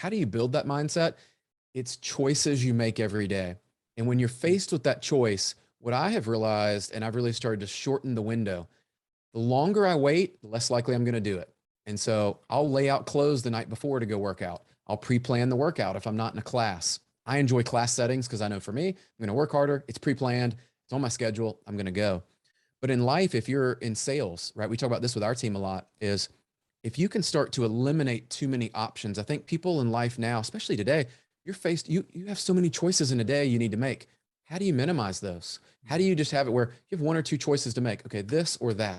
how do you build that mindset? It's choices you make every day. And when you're faced with that choice, what I have realized, and I've really started to shorten the window, the longer I wait, the less likely I'm going to do it. And so I'll lay out clothes the night before to go work out. I'll pre-plan the workout if I'm not in a class. I enjoy class settings because I know for me, I'm going to work harder. It's pre-planned. It's on my schedule. I'm going to go. But in life, if you're in sales, right? We talk about this with our team a lot, is if you can start to eliminate too many options. I think people in life now, especially today, you have so many choices in a day you need to make. How do you minimize those? How do you just have it where you have one or two choices to make? Okay, this or that.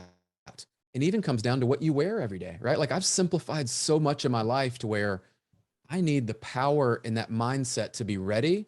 It even comes down to what you wear every day, right? Like I've simplified so much of my life to where I need the power and that mindset to be ready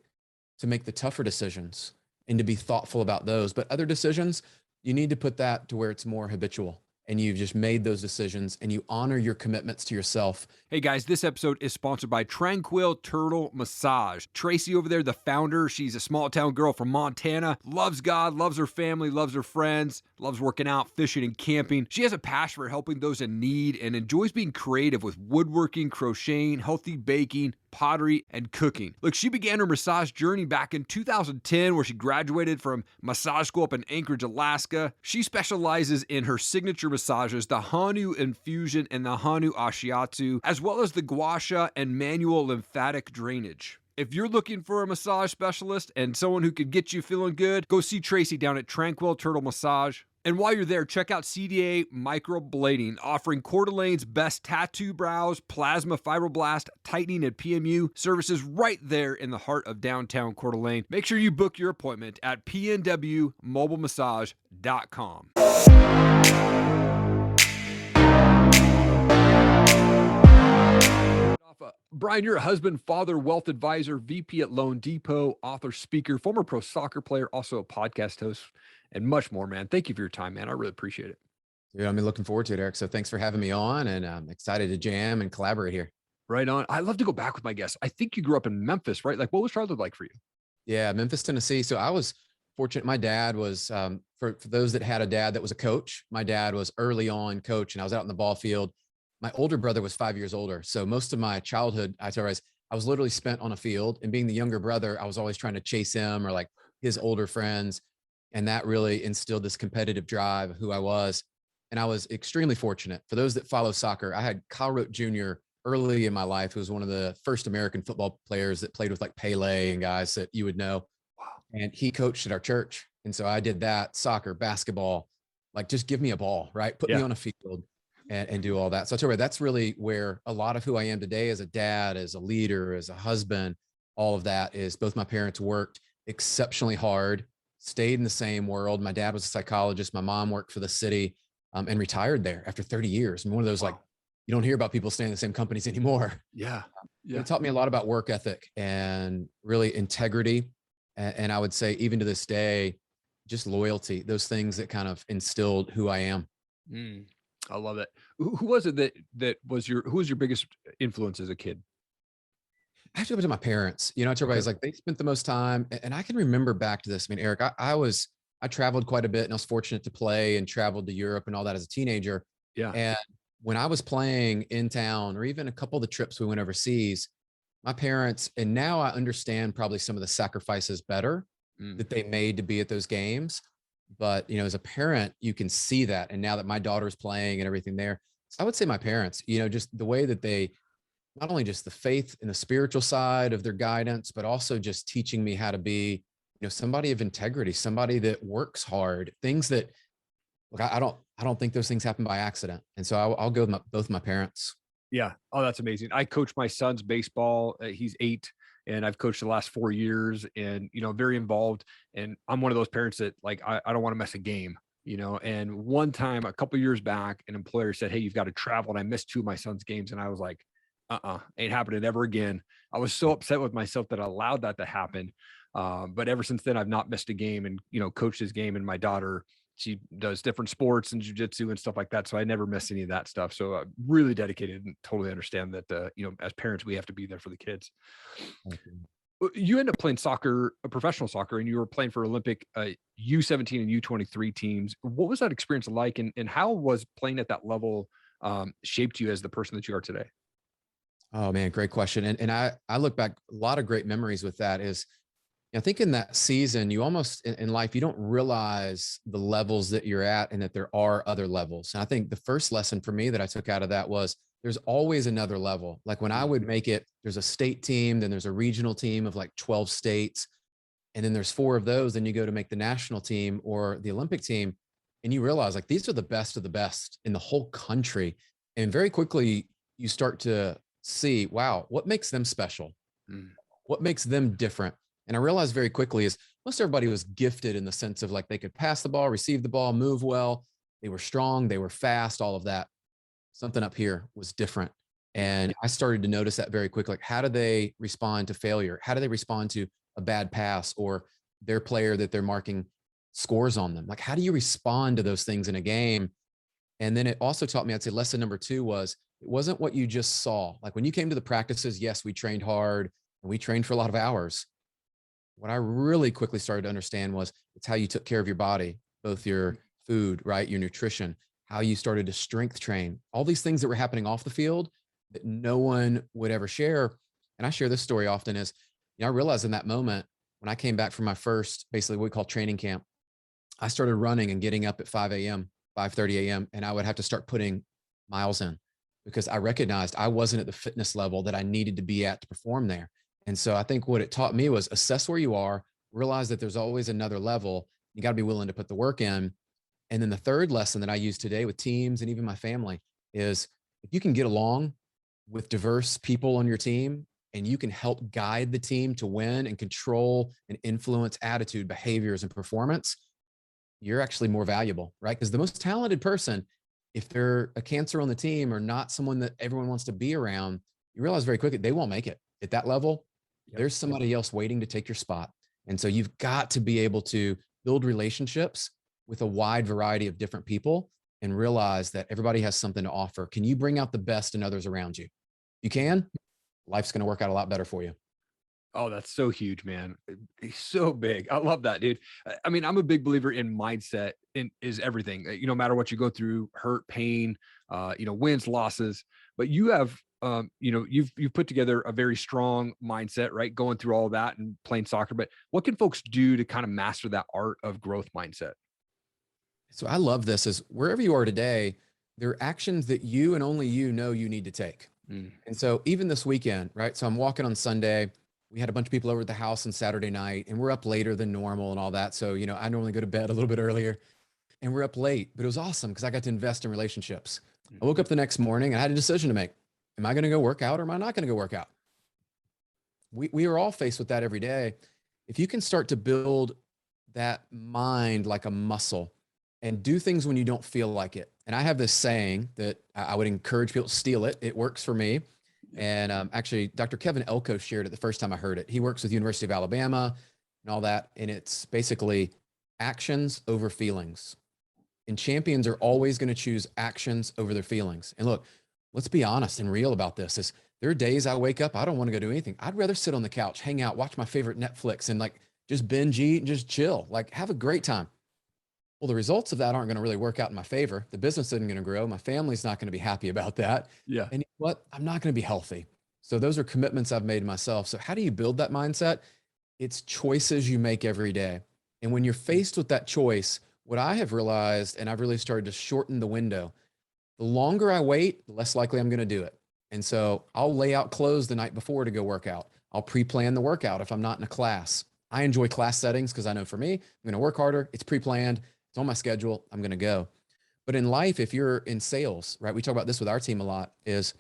to make the tougher decisions and to be thoughtful about those. But other decisions, you need to put that to where it's more habitual and you've just made those decisions and you honor your commitments to yourself. Hey guys, this episode is sponsored by Tranquil Turtle Massage. Tracy over there, the founder, she's a small town girl from Montana, loves God, loves her family, loves her friends, loves working out, fishing, and camping. She has a passion for helping those in need and enjoys being creative with woodworking, crocheting, healthy baking, pottery, and cooking. Look, she began her massage journey back in 2010 where she graduated from massage school up in Anchorage, Alaska. She specializes in her signature massages, the Hanu Infusion and the Hanu Ashiatsu, as well as the gua sha and manual lymphatic drainage. If you're looking for a massage specialist and someone who could get you feeling good, go see Tracy down at Tranquil Turtle Massage. And while you're there, check out CDA Microblading, offering Coeur d'Alene's best tattoo brows, plasma fibroblast, tightening, and PMU services right there in the heart of downtown Coeur d'Alene. Make sure you book your appointment at pnwmobilemassage.com. Brian, you're a husband, father, wealth advisor, VP at loanDepot, author, speaker, former pro soccer player, also a podcast host, and much more, man. Thank you for your time, man. I really appreciate it. Dude, I'm looking forward to it, Erik. So thanks for having me on, and I'm excited to jam and collaborate here. Right on. I love to go back with my guests. I think you grew up in Memphis, right? Like, what was childhood like for you? Yeah, Memphis, Tennessee. So I was fortunate. My dad was, for those that had a dad that was a coach, my dad was early on coach, and I was out in the ball field. My older brother was 5 years older. So most of my childhood, I was literally spent on a field, and being the younger brother, I was always trying to chase him or like his older friends. And that really instilled this competitive drive of who I was. And I was extremely fortunate. For those that follow soccer, I had Kyle Rote Jr. early in my life, who was one of the first American football players that played with like Pele and guys that you would know. Wow. And he coached at our church. And so I did that, soccer, basketball, like just give me a ball, right? Put me on a field and do all that. So I tell you, that's really where a lot of who I am today as a dad, as a leader, as a husband, all of that is both my parents worked exceptionally hard, stayed in the same world. My dad was a psychologist. My mom worked for the city and retired there after 30 years. And one of those, like, you don't hear about people staying in the same companies anymore. Yeah. It taught me a lot about work ethic and really integrity. And I would say even to this day, just loyalty, those things that kind of instilled who I am. I love it. Who was it who was your biggest influence as a kid? I have to go to my parents. You know, everybody's like, they spent the most time. And I can remember back to this. I mean, Erik, I traveled quite a bit, and I was fortunate to play and traveled to Europe and all that as a teenager. Yeah. And when I was playing in town, or even a couple of the trips we went overseas, my parents, and now I understand probably some of the sacrifices better that they made to be at those games. But, you know, as a parent, you can see that. And now that my daughter's playing and everything there, so I would say my parents, you know, just the way that they, not only just the faith and the spiritual side of their guidance, but also just teaching me how to be, you know, somebody of integrity, somebody that works hard, things that, look, I don't think those things happen by accident. And so I'll go with both my parents. Yeah. Oh, that's amazing. I coach my son's baseball. He's 8, and I've coached the last 4 years, and, you know, very involved. And I'm one of those parents that, like, I don't want to miss a game, you know. And one time, a couple years back, an employer said, "Hey, you've got to travel." And I missed 2 of my son's games. And I was like, ain't happening ever again. I was so upset with myself that I allowed that to happen. But ever since then, I've not missed a game, and, you know, coached his game. And my daughter, she does different sports and jujitsu and stuff like that. So I never miss any of that stuff. So really dedicated, and totally understand that, you know, as parents, we have to be there for the kids. You end up playing soccer, professional soccer, and you were playing for Olympic U17 and U23 teams. What was that experience like? And how was playing at that level shaped you as the person that you are today? Oh man, great question. And I look back, a lot of great memories with that is, I think in that season, you almost in life, you don't realize the levels that you're at and that there are other levels. And I think the first lesson for me that I took out of that was there's always another level. Like when I Mm. would make it, there's a state team, then there's a regional team of like 12 states. And then there's four of those. Then you go to make the national team or the Olympic team. And you realize like these are the best of the best in the whole country. And very quickly, you start to see, wow, what makes them special? Mm. What makes them different? And I realized very quickly is most everybody was gifted in the sense of like they could pass the ball, receive the ball, move well. They were strong, they were fast, all of that. Something up here was different. And I started to notice that very quickly. Like, how do they respond to failure? How do they respond to a bad pass or their player that they're marking scores on them? Like, how do you respond to those things in a game? And then it also taught me, I'd say lesson number two was it wasn't what you just saw. Like when you came to the practices, yes, we trained hard and we trained for a lot of hours. What I really quickly started to understand was it's how you took care of your body, both your food, right? Your nutrition, how you started to strength train, all these things that were happening off the field that no one would ever share. And I share this story often is, I realized in that moment when I came back from my first, basically what we call training camp, I started running and getting up at 5 a.m., 5:30 a.m., and I would have to start putting miles in because I recognized I wasn't at the fitness level that I needed to be at to perform there. And so I think what it taught me was assess where you are, realize that there's always another level. You got to be willing to put the work in. And then the third lesson that I use today with teams and even my family is if you can get along with diverse people on your team and you can help guide the team to win and control and influence attitude, behaviors, and performance, you're actually more valuable, right? Because the most talented person, if they're a cancer on the team or not someone that everyone wants to be around, you realize very quickly they won't make it at that level. Yep. There's somebody else waiting to take your spot. And so you've got to be able to build relationships with a wide variety of different people and realize that everybody has something to offer. Can you bring out the best in others around you? You can, life's going to work out a lot better for you. Oh, that's so huge, man. It's so big. I love that, dude. I mean, I'm a big believer in mindset in is everything. No matter what you go through, hurt, pain, wins, losses. But you have you've put together a very strong mindset, right? Going through all of that and playing soccer. But what can folks do to kind of master that art of growth mindset? So I love this is wherever you are today, there are actions that you and only you know you need to take. Mm. And so even this weekend, right? So I'm walking on Sunday. We had a bunch of people over at the house on Saturday night and we're up later than normal and all that. So, I normally go to bed a little bit earlier and we're up late, but it was awesome because I got to invest in relationships. I woke up the next morning and I had a decision to make. Am I going to go work out or am I not going to go work out? We are all faced with that every day. If you can start to build that mind like a muscle and do things when you don't feel like it. And I have this saying that I would encourage people to steal it. It works for me. And actually, Dr. Kevin Elko shared it the first time I heard it. He works with University of Alabama and all that. And it's basically actions over feelings. And champions are always going to choose actions over their feelings. And look, let's be honest and real about this. Is there are days I wake up, I don't want to go do anything. I'd rather sit on the couch, hang out, watch my favorite Netflix and like just binge eat and just chill, like have a great time. Well, the results of that aren't going to really work out in my favor. The business isn't going to grow. My family's not going to be happy about that. Yeah. And you know what? I'm not going to be healthy. So those are commitments I've made myself. So how do you build that mindset? It's choices you make every day. And when you're faced with that choice, what I have realized, and I've really started to shorten the window, the longer I wait, the less likely I'm going to do it. And so I'll lay out clothes the night before to go work out. I'll pre-plan the workout if I'm not in a class. I enjoy class settings because I know for me, I'm going to work harder. It's pre-planned. It's on my schedule. I'm going to go. But in life, if you're in sales, right? We talk about this with our team a lot is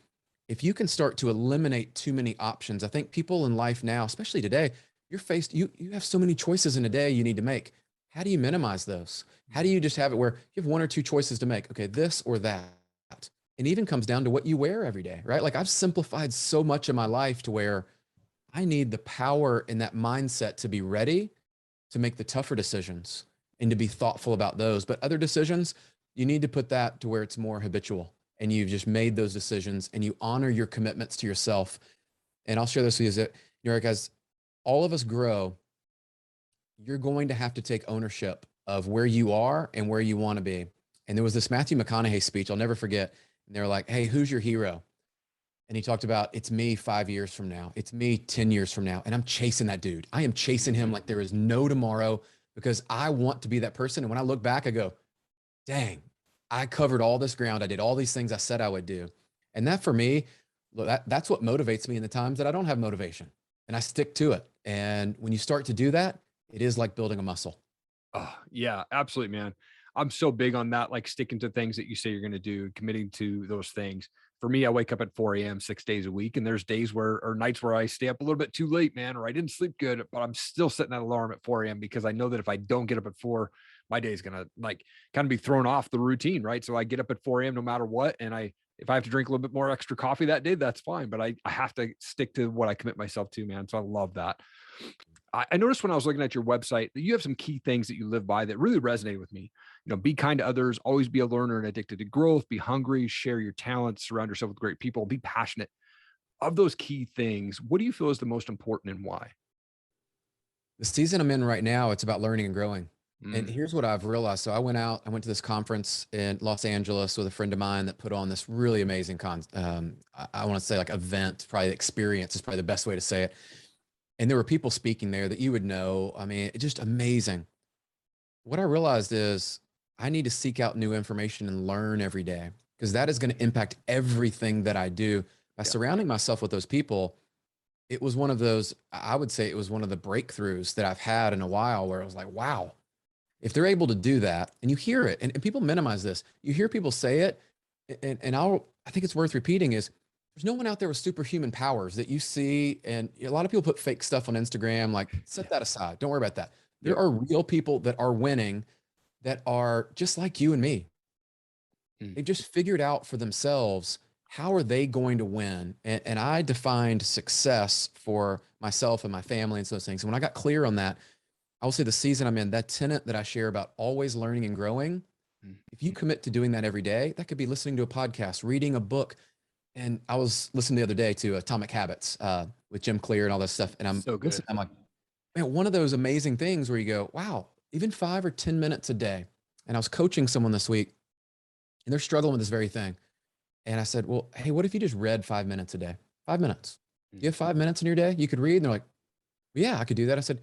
if you can start to eliminate too many options, I think people in life now, especially today, you have so many choices in a day you need to make. How do you minimize those? How do you just have it where you have one or two choices to make? Okay, this or that. It even comes down to what you wear every day, right? Like I've simplified so much of my life to where I need the power and that mindset to be ready to make the tougher decisions and to be thoughtful about those. But other decisions, you need to put that to where it's more habitual and you've just made those decisions and you honor your commitments to yourself. And I'll share this with you that, Erik, as all of us grow, you're going to have to take ownership of where you are and where you want to be. And there was this Matthew McConaughey speech I'll never forget. And they were like, hey, who's your hero? And he talked about, it's me 5 years from now. It's me 10 years from now. And I'm chasing that dude. I am chasing him like there is no tomorrow because I want to be that person. And when I look back, I go, dang, I covered all this ground. I did all these things I said I would do. And that for me, look, that's what motivates me in the times that I don't have motivation, and I stick to it. And when you start to do that, it is like building a muscle. Oh, yeah, absolutely, man. I'm so big on that, like sticking to things that you say you're going to do, committing to those things. For me, I wake up at 4 a.m. 6 days a week, and there's days where, or nights where I stay up a little bit too late, man, or I didn't sleep good, but I'm still setting that alarm at 4 a.m. because I know that if I don't get up at 4, my day is going to like kind of be thrown off the routine, right? So I get up at 4 a.m. no matter what. And if I have to drink a little bit more extra coffee that day, that's fine. But I have to stick to what I commit myself to, man. So I love that. I noticed when I was looking at your website that you have some key things that you live by that really resonated with me. Be kind to others, always be a learner and addicted to growth, be hungry, share your talents, surround yourself with great people, be passionate. Of those key things, what do you feel is the most important and why? The season I'm in right now, it's about learning and growing. And Mm, here's what I've realized. So I went to this conference in Los Angeles with a friend of mine that put on this really amazing I want to say like event, probably experience is probably the best way to say it. And there were people speaking there that you would know. I mean, it's just amazing. What I realized is I need to seek out new information and learn every day because that is going to impact everything that I do. By yeah. surrounding myself with those people, it was one of those, I would say it was one of the breakthroughs that I've had in a while where I was like, wow, if they're able to do that, and you hear it, and people minimize this, you hear people say it, and I think it's worth repeating is there's no one out there with superhuman powers that you see. And a lot of people put fake stuff on Instagram, like set that aside. Don't worry about that. There Yep. are real people that are winning that are just like you and me. Mm, They've just figured out for themselves how are they going to win. And I defined success for myself and my family and those things. And when I got clear on that, I will say the season I'm in, that tenet that I share about always learning and growing, mm. if you commit to doing that every day, that could be listening to a podcast, reading a book. And I was listening the other day to Atomic Habits with Jim Clear and all this stuff. And I'm So good. listening, I'm like, man, one of those amazing things where you go, wow, even 5 or 10 minutes a day. And I was coaching someone this week and they're struggling with this very thing. And I said, well, hey, what if you just read 5 minutes a day? 5 minutes. Do Mm. you have 5 minutes in your day you could read? And they're like, yeah, I could do that. I said,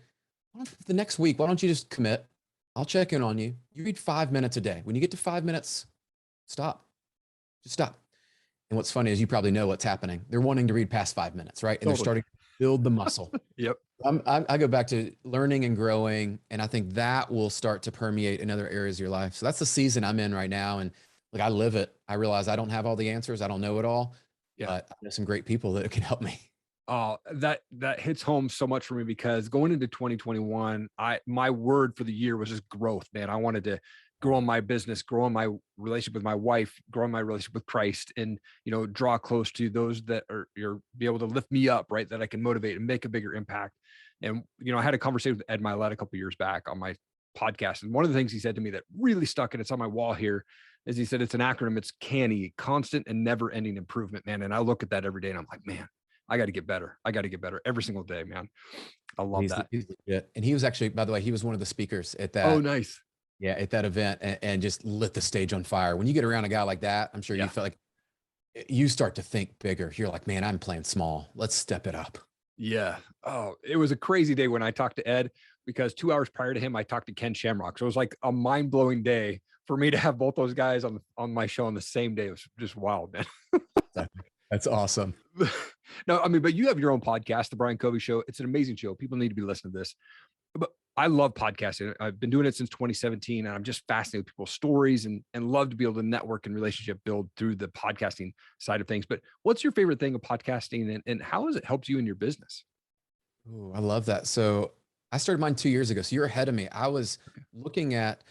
the next week, why don't you just commit? I'll check in on you. You read 5 minutes a day. When you get to 5 minutes, stop. Just stop. And what's funny is you probably know what's happening. They're wanting to read past 5 minutes, right? And they're Totally. starting to build the muscle. Yep. I go back to learning and growing, and I think that will start to permeate in other areas of your life. So that's the season I'm in right now, and like I live it. I realize I don't have all the answers. I don't know it all, Yeah. but I know some great people that can help me. Oh, that hits home so much for me because going into 2021, my word for the year was just growth, man. I wanted to grow in my business, grow in my relationship with my wife, grow in my relationship with Christ, and draw close to those that are be able to lift me up, right? That I can motivate and make a bigger impact. And I had a conversation with Ed Milet a couple of years back on my podcast, and one of the things he said to me that really stuck, and it's on my wall here, is he said it's an acronym. It's CANI, constant and never-ending improvement, man. And I look at that every day, and I'm like, man, I got to get better. I got to get better every single day, man. I love that. He's legit. And he was actually, by the way, he was one of the speakers at Oh, that. nice. Yeah, at that event, and just lit the stage on fire. When you get around a guy like that, I'm sure Yeah. you feel like you start to think bigger. You're like, man, I'm playing small. Let's step it up. Yeah. Oh, it was a crazy day when I talked to Ed because 2 hours prior to him, I talked to Ken Shamrock. So it was like a mind blowing day for me to have both those guys on my show on the same day. It was just wild, man. That's awesome. No, I mean, but you have your own podcast, The Brian Covey Show. It's an amazing show. People need to be listening to this. But I love podcasting. I've been doing it since 2017, and I'm just fascinated with people's stories and love to be able to network and relationship build through the podcasting side of things. But what's your favorite thing of podcasting, and how has it helped you in your business? Ooh, I love that. So I started mine 2 years ago. So you're ahead of me. I was looking at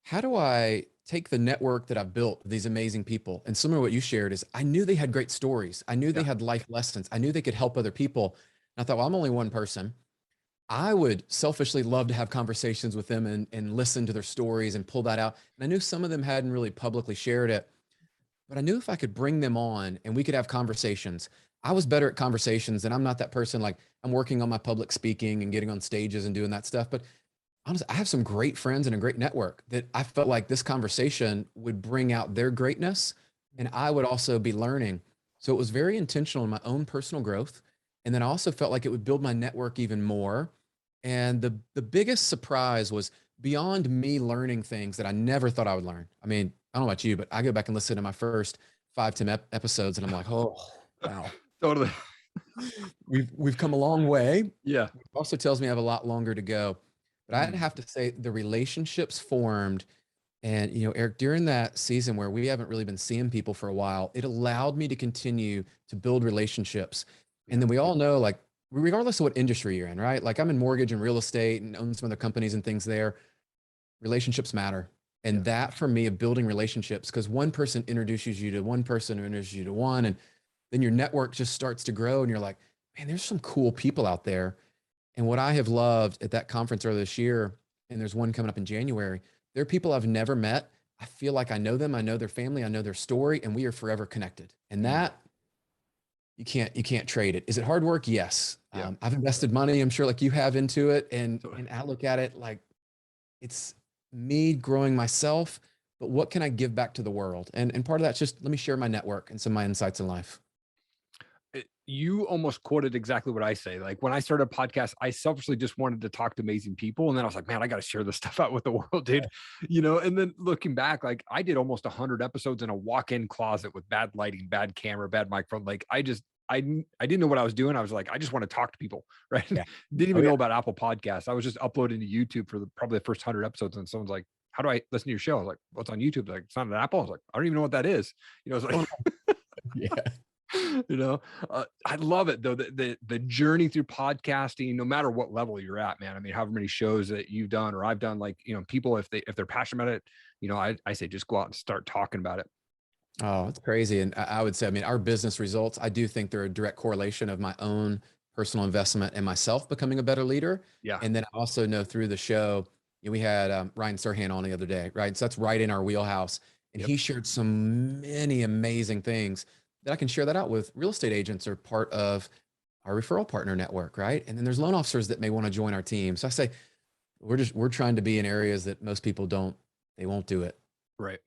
how do I take the network that I've built, these amazing people, and similar to what you shared is I knew they had great stories. I knew they Yeah. had life lessons. I knew they could help other people. And I thought, well, I'm only one person. I would selfishly love to have conversations with them and listen to their stories and pull that out. And I knew some of them hadn't really publicly shared it, but I knew if I could bring them on and we could have conversations, I was better at conversations. And I'm not that person. Like I'm working on my public speaking and getting on stages and doing that stuff. But honestly, I have some great friends and a great network that I felt like this conversation would bring out their greatness. And I would also be learning. So it was very intentional in my own personal growth. And then I also felt like it would build my network even more. And the biggest surprise was beyond me learning things that I never thought I would learn. I mean, I don't know about you, but I go back and listen to my first 5, 10 episodes and I'm like, oh, wow. Totally. We've come a long way. Yeah. It also tells me I have a lot longer to go. But I'd Mm. have to say the relationships formed. And, Erik, during that season where we haven't really been seeing people for a while, it allowed me to continue to build relationships. And Yeah. then we all know, like, regardless of what industry you're in, right? Like, I'm in mortgage and real estate and own some other companies and things there. Relationships matter. Yeah. And that for me of building relationships, because one person introduces you to one person who introduces you to one, and then your network just starts to grow. And you're like, man, there's some cool people out there. And what I have loved at that conference earlier this year, and there's one coming up in January, there are people I've never met. I feel like I know them, I know their family, I know their story, and we are forever connected. And Mm. that you can't trade it. Is it hard work? Yes. Yeah. I've invested money, I'm sure like you have into it. And So- and I look at it like it's me growing myself, but what can I give back to the world? And part of that's just let me share my network and some of my insights in life. You almost quoted exactly what I say. Like when I started a podcast, I selfishly just wanted to talk to amazing people. And then I was like, man, I got to share this stuff out with the world, dude. And then looking back, like I did almost 100 episodes in a walk-in closet with bad lighting, bad camera, bad microphone. Like I didn't know what I was doing. I was like, I just want to talk to people, right? Yeah. Didn't Oh even yeah. know about Apple Podcasts. I was just uploading to YouTube for probably the first 100 episodes. And someone's like, how do I listen to your show? I was like, what's on YouTube? Like, it's not an Apple. I was like, I don't even know what that is. It's like, Yeah. I love it though. The journey through podcasting, no matter what level you're at, man. I mean, however many shows that you've done or I've done, like, people, if they're passionate about it, I say, just go out and start talking about it. Oh, it's crazy. And I would say, I mean, our business results, I do think they're a direct correlation of my own personal investment and myself becoming a better leader. Yeah. And then I also know through the show, we had Ryan Serhant on the other day, right? So that's right in our wheelhouse. And Yep. he shared so many amazing things that I can share that out with real estate agents or part of our referral partner network, right? And then there's loan officers that may want to join our team. So I say, we're trying to be in areas that most people they won't do it. Right.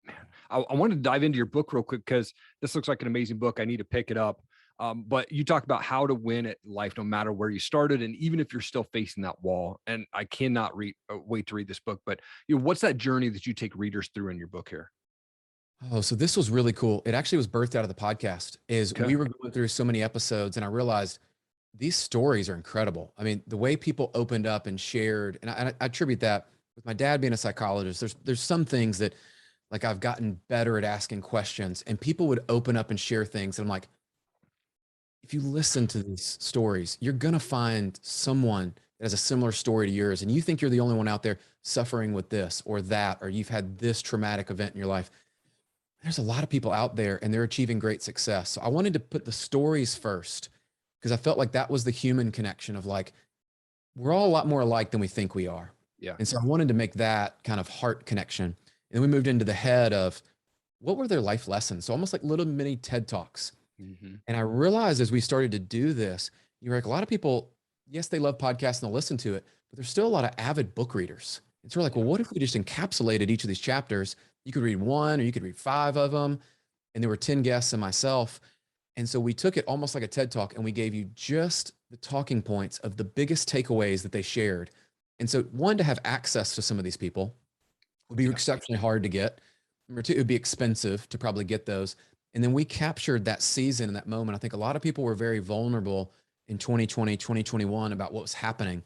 Man, I wanted to dive into your book real quick because this looks like an amazing book. I need to pick it up. But you talk about how to win at life, no matter where you started, and even if you're still facing that wall. And I cannot wait to read this book. But what's that journey that you take readers through in your book here? Oh, so this was really cool. It actually was birthed out of the podcast. Is Okay. we were going through so many episodes, and I realized these stories are incredible. I mean, the way people opened up and shared, and I attribute that with my dad being a psychologist. There's some things that like I've gotten better at asking questions, and people would open up and share things, and I'm like, if you listen to these stories, you're gonna find someone that has a similar story to yours, and you think you're the only one out there suffering with this or that, or you've had this traumatic event in your life. There's a lot of people out there and they're achieving great success. So I wanted to put the stories first because I felt like that was the human connection of like, we're all a lot more alike than we think we are. Yeah. And so I wanted to make that kind of heart connection. And then we moved into the head of what were their life lessons? So almost like little mini TED Talks. Mm-hmm. And I realized as we started to do this, you're like, a lot of people, yes, they love podcasts and they'll listen to it, but there's still a lot of avid book readers. And so we're like, well, what if we just encapsulated each of these chapters? You could read one or you could read 5 of them. And there were 10 guests and myself. And so we took it almost like a TED Talk and we gave you just the talking points of the biggest takeaways that they shared. And so one, to have access to some of these people would be exceptionally hard to get. Number two, it would be expensive to probably get those. And then we captured that season and that moment. I think a lot of people were very vulnerable in 2020, 2021 about what was happening.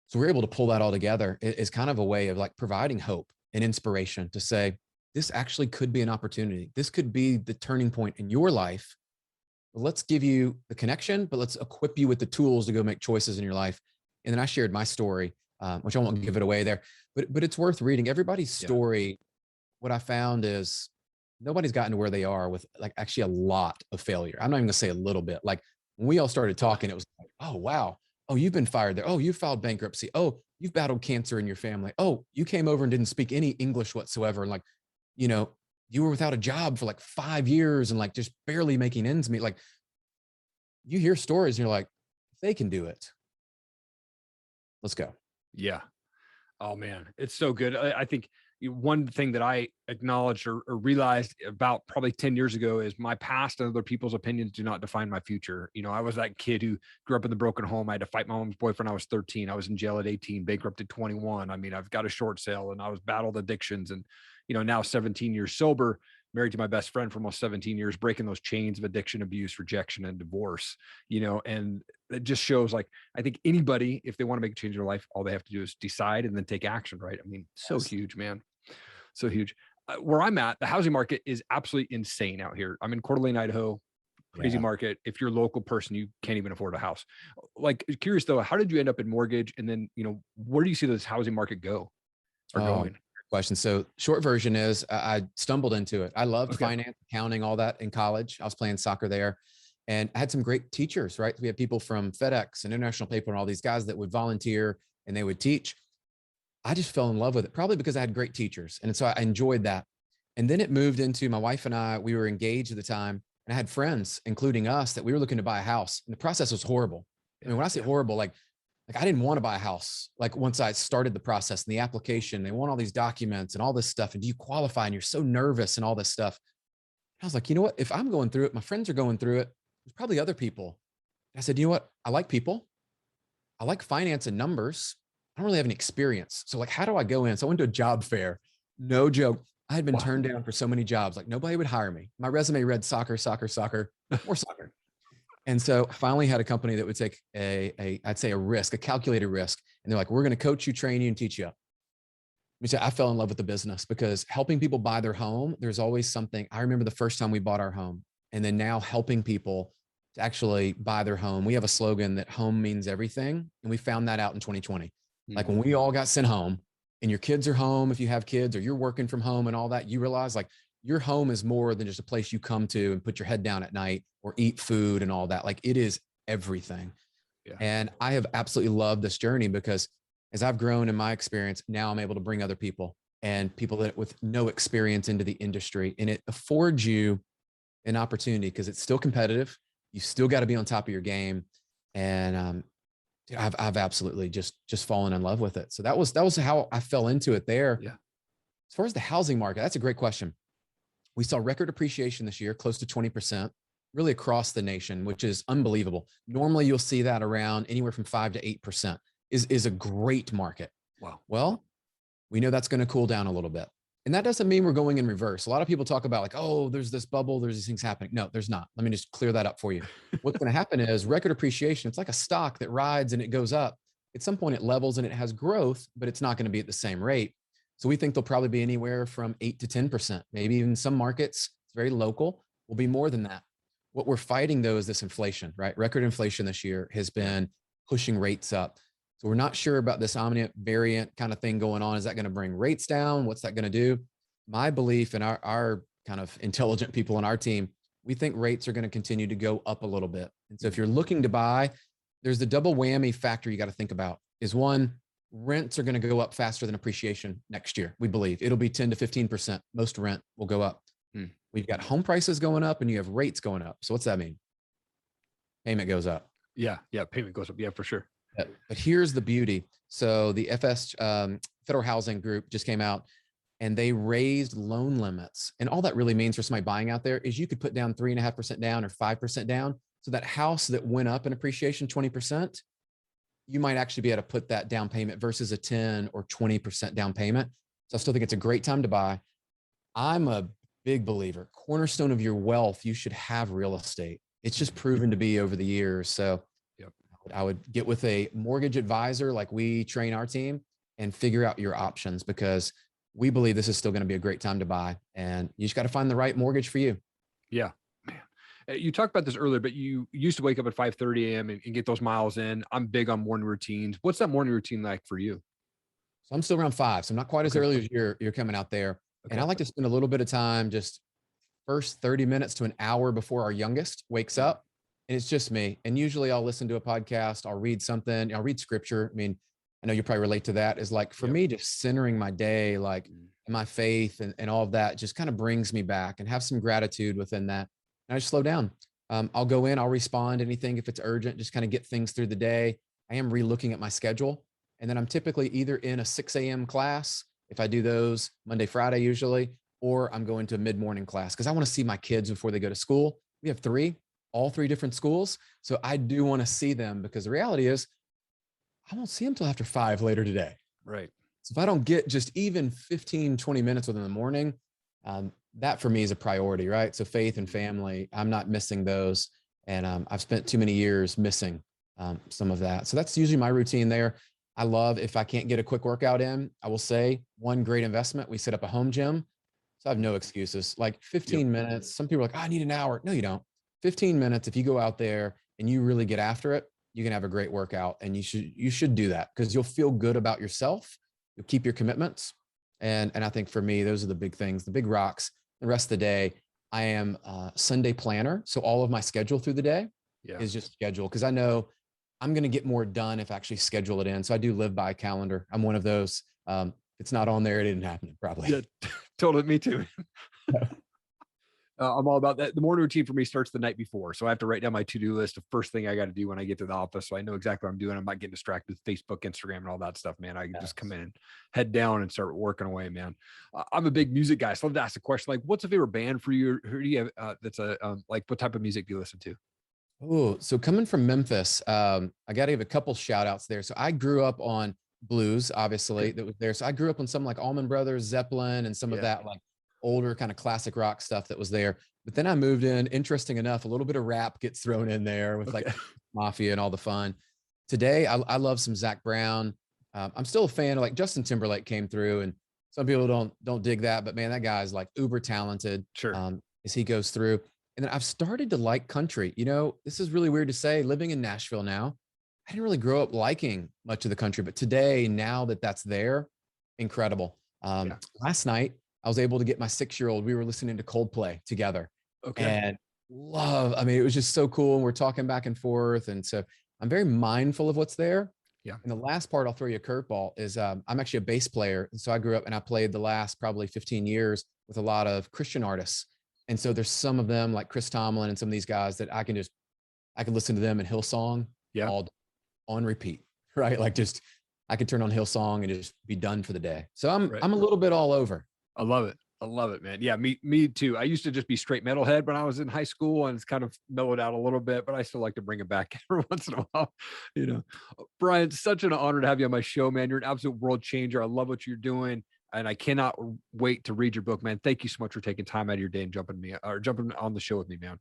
So we're able to pull that all together as kind of a way of like providing hope and inspiration to say, this actually could be an opportunity. This could be the turning point in your life. But let's give you the connection, but let's equip you with the tools to go make choices in your life. And then I shared my story, which I won't give it away there, but it's worth reading. Everybody's story. What I found is nobody's gotten to where they are with like actually a lot of failure. I'm not even gonna say a little bit. Like when we all started talking, it was like, oh, wow. Oh, you've been fired there. Oh, you filed bankruptcy. Oh, you've battled cancer in your family. Oh, you came over and didn't speak any English whatsoever. And like, you know, you were without a job for like 5 years and like just barely making ends meet. Like you hear stories and you're like, if they can do it, let's go. Yeah. Oh man, it's so good. I think one thing that I acknowledged or realized about probably 10 years ago is my past and other people's opinions do not define my future. I was that kid who grew up in the broken home. I had to fight my mom's boyfriend. I was 13. I was in jail at 18, bankrupt at 21. I mean, I've got a short sale and I was battled addictions and, now 17 years sober, married to my best friend for almost 17 years, breaking those chains of addiction, abuse, rejection, and divorce, and it just shows like, I think anybody, if they want to make a change in their life, all they have to do is decide and then take action. Right. I mean, so huge, man. So huge. Where I'm at, the housing market is absolutely insane out here. I'm in Coeur d'Alene, Idaho, crazy market. If you're a local person, you can't even afford a house. Like, curious though, how did you end up in mortgage? And then, where do you see this housing market going? Question. So short version is I stumbled into it. I loved finance, accounting, all that in college. I was playing soccer there and I had some great teachers, right? We had people from FedEx and International Paper and all these guys that would volunteer and they would teach. I just fell in love with it, probably because I had great teachers. And so I enjoyed that. And then it moved into my wife and I, we were engaged at the time and I had friends, including us, that we were looking to buy a house. And the process was horrible. I mean, when I say horrible, like I didn't want to buy a house. Like once I started the process and the application, they want all these documents and all this stuff. And do you qualify? And you're so nervous and all this stuff. I was like, you know what? If I'm going through it, my friends are going through it. There's probably other people. I said, you know what? I like people. I like finance and numbers. I don't really have any experience. So like, how do I go in? So I went to a job fair. No joke. I had been turned down for so many jobs. Like nobody would hire me. My resume read soccer, more soccer. And so I finally had a company that would take I'd say a risk, a calculated risk. And they're like, we're going to coach you, train you, and teach you up. Let me say, I fell in love with the business because helping people buy their home, there's always something. I remember the first time we bought our home and then now helping people to actually buy their home. We have a slogan that home means everything. And we found that out in 2020. Like when we all got sent home and your kids are home, if you have kids or you're working from home and all that, you realize like your home is more than just a place you come to and put your head down at night or eat food and all that. Like it is everything. Yeah. And I have absolutely loved this journey because as I've grown in my experience, now I'm able to bring other people and people that with no experience into the industry. And it affords you an opportunity because it's still competitive. You still got to be on top of your game. And I've absolutely just fallen in love with it. So that was how I fell into it there. Yeah. As far as the housing market, that's a great question. We saw record appreciation this year, close to 20%, really across the nation, which is unbelievable. Normally you'll see that around anywhere from 5 to 8% is a great market. Wow. Well, we know that's going to cool down a little bit. And that doesn't mean we're going in reverse. A lot of people talk about like, oh, there's this bubble, there's these things happening. No, there's not. Let me just clear that up for you. What's going to happen is record appreciation. It's like a stock that rides and it goes up. At some point it levels and it has growth, but it's not going to be at the same rate. So we think there'll probably be anywhere from 8 to 10%, maybe even some markets, it's very local, will be more than that. What we're fighting though is this inflation, right? Record inflation this year has been pushing rates up. So we're not sure about this omniant variant kind of thing going on. Is that going to bring rates down? What's that going to do? My belief and our kind of intelligent people on our team, we think rates are going to continue to go up a little bit. And so if you're looking to buy, there's the double whammy factor you got to think about is one, rents are going to go up faster than appreciation next year. We believe it'll be 10 to 15%. Most rent will go up. We've got home prices going up and you have rates going up. So what's that mean? Payment goes up. Yeah. Payment goes up. Yeah, for sure. But here's the beauty. So the Federal Housing Group just came out and they raised loan limits. And all that really means for somebody buying out there is you could put down 3.5% down or 5% down. So that house that went up in appreciation 20%, you might actually be able to put that down payment versus a 10 or 20% down payment. So I still think it's a great time to buy. I'm a big believer, cornerstone of your wealth, you should have real estate. It's just proven to be over the years. So I would get with a mortgage advisor like we train our team and figure out your options because we believe this is still going to be a great time to buy. And you just got to find the right mortgage for you. Yeah, man. You talked about this earlier, but you used to wake up at 5:30 a.m. and get those miles in. I'm big on morning routines. What's that morning routine like for you? So I'm still around 5. So I'm not quite as early as you're coming out there. And I like to spend a little bit of time, just first 30 minutes to an hour before our youngest wakes up. And it's just me. And usually I'll listen to a podcast. I'll read something. I'll read scripture. I mean, I know you probably relate to that is like for me, just centering my day, like my faith and all of that just kind of brings me back and have some gratitude within that. And I just slow down. I'll go in, I'll respond to anything if it's urgent, just kind of get things through the day. I am re-looking at my schedule. And then I'm typically either in a 6 a.m. class If I do those Monday, Friday, usually, or I'm going to a mid-morning class because I want to see my kids before they go to school. We have all three different schools. So I do want to see them because the reality is I won't see them till after 5 later today. Right. So if I don't get just even 15, 20 minutes within the morning, that for me is a priority, right? So faith and family, I'm not missing those. And I've spent too many years missing some of that. So that's usually my routine there. I love if I can't get a quick workout in, I will say one great investment. We set up a home gym. So I have no excuses. Like 15 minutes. Some people are like, oh, I need an hour. No, you don't. 15 minutes. If you go out there and you really get after it, you can have a great workout, and you should do that because you'll feel good about yourself. You'll keep your commitments. And I think for me, those are the big things, the big rocks. The rest of the day, I am a Sunday planner. So all of my schedule through the day is just scheduled because I know I'm going to get more done if I actually schedule it in. So I do live by a calendar. I'm one of those. If it's not on there, it didn't happen probably. Yeah, totally. Me too. I'm all about that. The morning routine for me starts the night before. So I have to write down my to-do list of first thing I got to do when I get to the office. So I know exactly what I'm doing. I'm not getting distracted with Facebook, Instagram, and all that stuff, man. I can just come in and head down and start working away, man. I'm a big music guy. So I'd love to ask a question. Like, what's a favorite band for you? Who do you have that's like, what type of music do you listen to? Oh, so coming from Memphis, I got to give a couple shout outs there. So I grew up on blues, obviously, that was there. So I grew up on some like Allman Brothers, Zeppelin, and some of that like older kind of classic rock stuff that was there. But then I moved in, interesting enough, a little bit of rap gets thrown in there with like Mafia and all the fun. Today, I love some Zach Brown. I'm still a fan of like Justin Timberlake came through, and some people don't dig that, but man, that guy's like uber talented. Sure. As he goes through. And then I've started to like country. You know, this is really weird to say, living in Nashville now, I didn't really grow up liking much of the country, but today, now that that's there, incredible. Last night, I was able to get my 6-year-old, we were listening to Coldplay together. Okay. And it was just so cool. And we're talking back and forth. And so I'm very mindful of what's there. Yeah. And the last part, I'll throw you a curveball, is I'm actually a bass player. And so I grew up and I played the last probably 15 years with a lot of Christian artists. And so there's some of them like Chris Tomlin and some of these guys that I can listen to them in Hillsong all on repeat, right? Like just, I could turn on Hillsong and just be done for the day. So I'm a little bit all over. I love it. I love it, man. Yeah, me too. I used to just be straight metalhead when I was in high school, and it's kind of mellowed out a little bit, but I still like to bring it back every once in a while. You know, Brian, it's such an honor to have you on my show, man. You're an absolute world changer. I love what you're doing, and I cannot wait to read your book, man. Thank you so much for taking time out of your day and jumping on the show with me, man.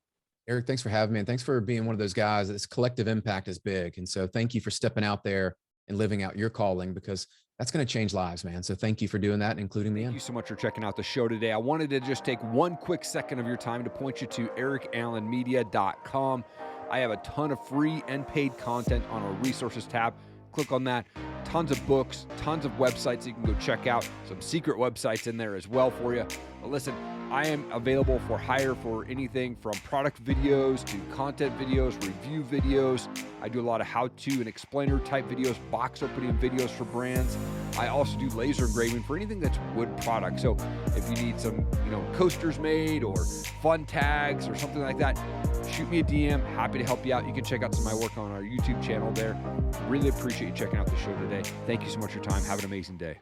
Erik, thanks for having me. And thanks for being one of those guys. This collective impact is big. And so thank you for stepping out there and living out your calling, because that's going to change lives, man. So thank you for doing that, including me. Thank you so much for checking out the show today. I wanted to just take one quick second of your time to point you to erikallenmedia.com. I have a ton of free and paid content on our resources tab. Click on that. Tons of books, tons of websites you can go check out. Some secret websites in there as well for you. But listen, I am available for hire for anything from product videos to content videos, review videos. I do a lot of how-to and explainer type videos, box opening videos for brands. I also do laser engraving for anything that's wood product. So if you need some, coasters made or fun tags or something like that, shoot me a DM. Happy to help you out. You can check out some of my work on our YouTube channel there. Really appreciate you checking out the show today. Thank you so much for your time. Have an amazing day.